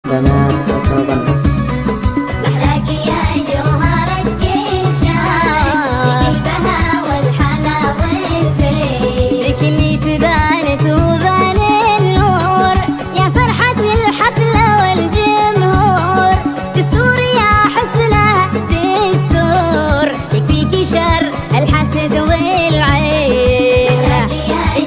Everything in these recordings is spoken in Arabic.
بنات فترضن. محلاك يا جوهرة كل شاي بقلبها والحلا والزين، بكل تبانت وبان النور يا فرحة الحفلة والجمهور، دستور يا حسنها دستور يكفيكي شر الحسد والعين.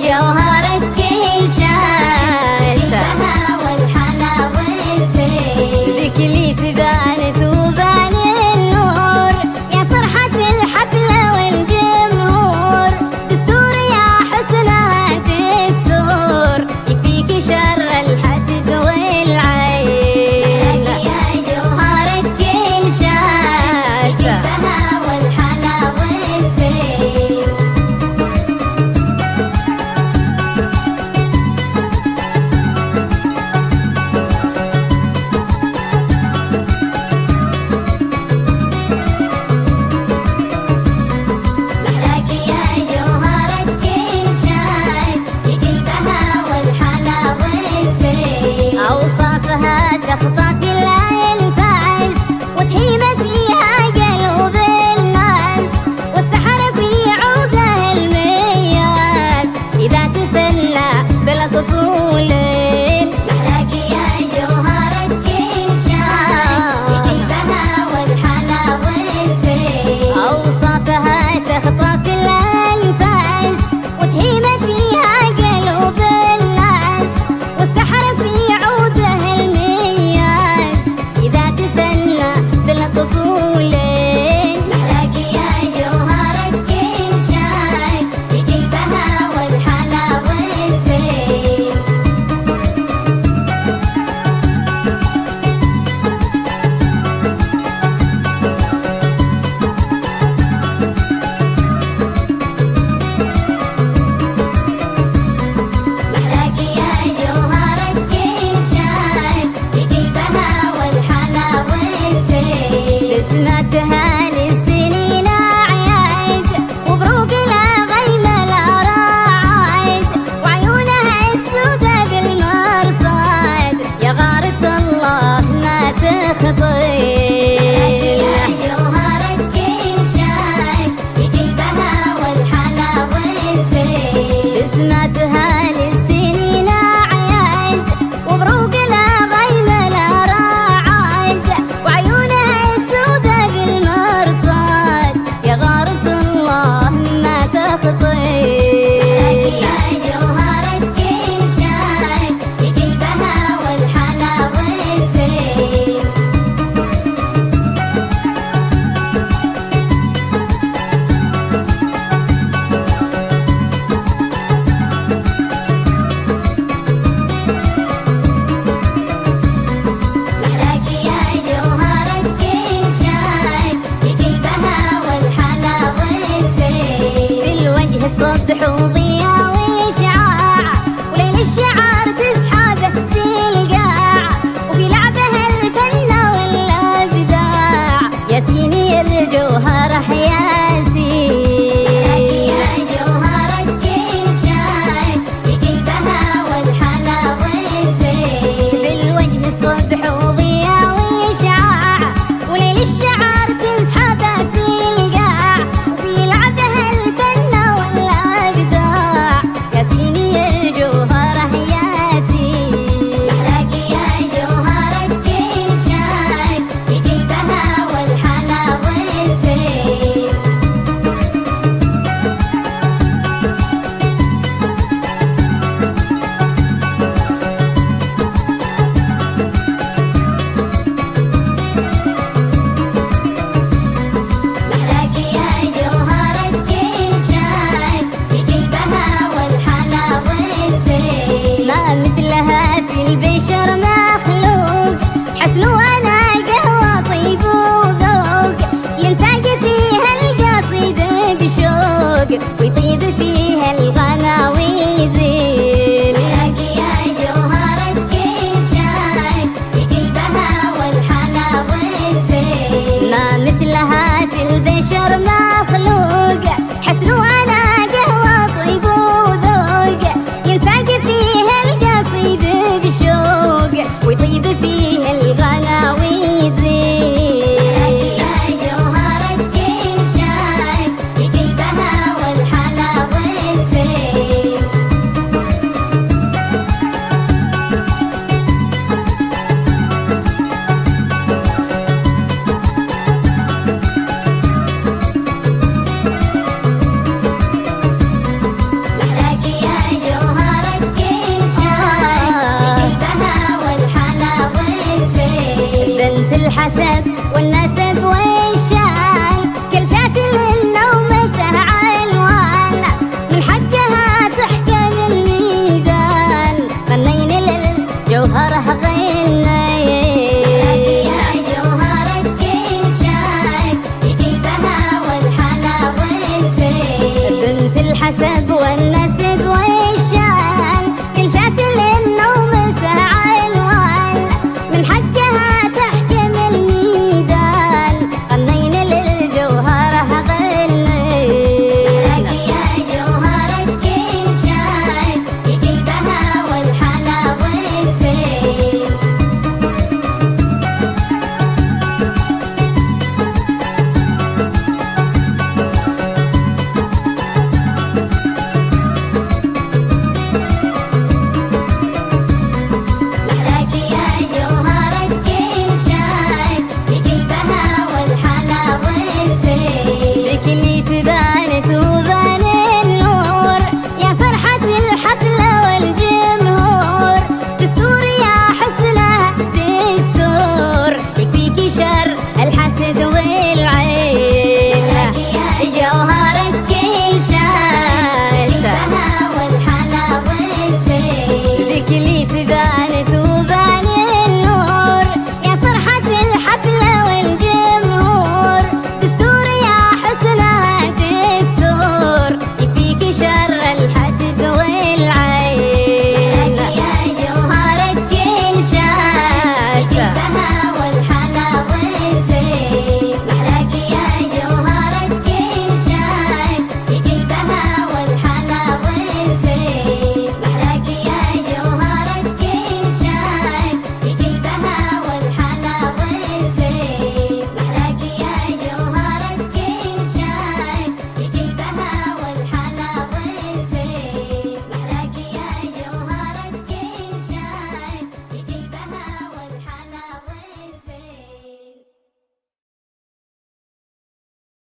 جوهرة كل شاي بقلبها والحلا والزين، بكل تبانت وبان النور يا فرحة الحفلة والجمهور، دستور يا حسنها دستور يكفيك شر الحسد والعين. يا جوهرة كل شاي بقلبها والحلا والزين. محلاك يا جوهرة كل شاي بقلبها والحلا والزين، أوصافها تخطف الأنفاس وتهيم فيها قلوب الناس، والسحر في عودها المياس إذا تثنى بالطفولين. محلاك يا جوهرة كل شاي بقلبها والحلا والزين، أوصافها تخطف الأنفاس وتهيم فيها قلوب الناس، والسحر في عودها المياس إذا تثنى بالطفولين. محلاك يا جوهرة كل شاي بقلبها والحلا والزين. محلاك يا جوهرة كل شاي بقلبها والحلا والزين، بسمتها للسنين أعياد وبروق لا غيم لا راعد، وعيونها السودا بالمرصاد يا غارة الله ما تخطين. يا جوهرة كل شاي بقلبها والحلا والزين، بسمتها للسنين أعياد وبروق لا غيم لا راعد، وعيونها السودا بالمرصاد يا غارة الله ما تخطين. يا جوهرة كل شاي بقلبها والحلا والزين. محلاك يا جوهرة كل شاي بقلبها والحلا والزين، في الوجه الصبح وضياء وإشعاع، وليل الشعار تسحبه في القاع، وفي لعبها الفن والإبداع ياسيني الجوهرة ياسين. يا جوهرة كل شاي بقلبها والحلا والزين، في الوجه الصبح وضياء وإشعاع، وليل الشعار تسحبه في القاع، وفي لعبها الفن والإبداع ياسيني الجوهرة ياسين. محلاك يا جوهرة كل شاي بقلبها والحلا والزين. محلاك يا جوهرة كل شاي بقلبها والحلا والزين، ما مثلها في البشر مخلوق، حسن وانا قهوة طيب وذوق، ينساق فيها القصيد بشوق ويطيب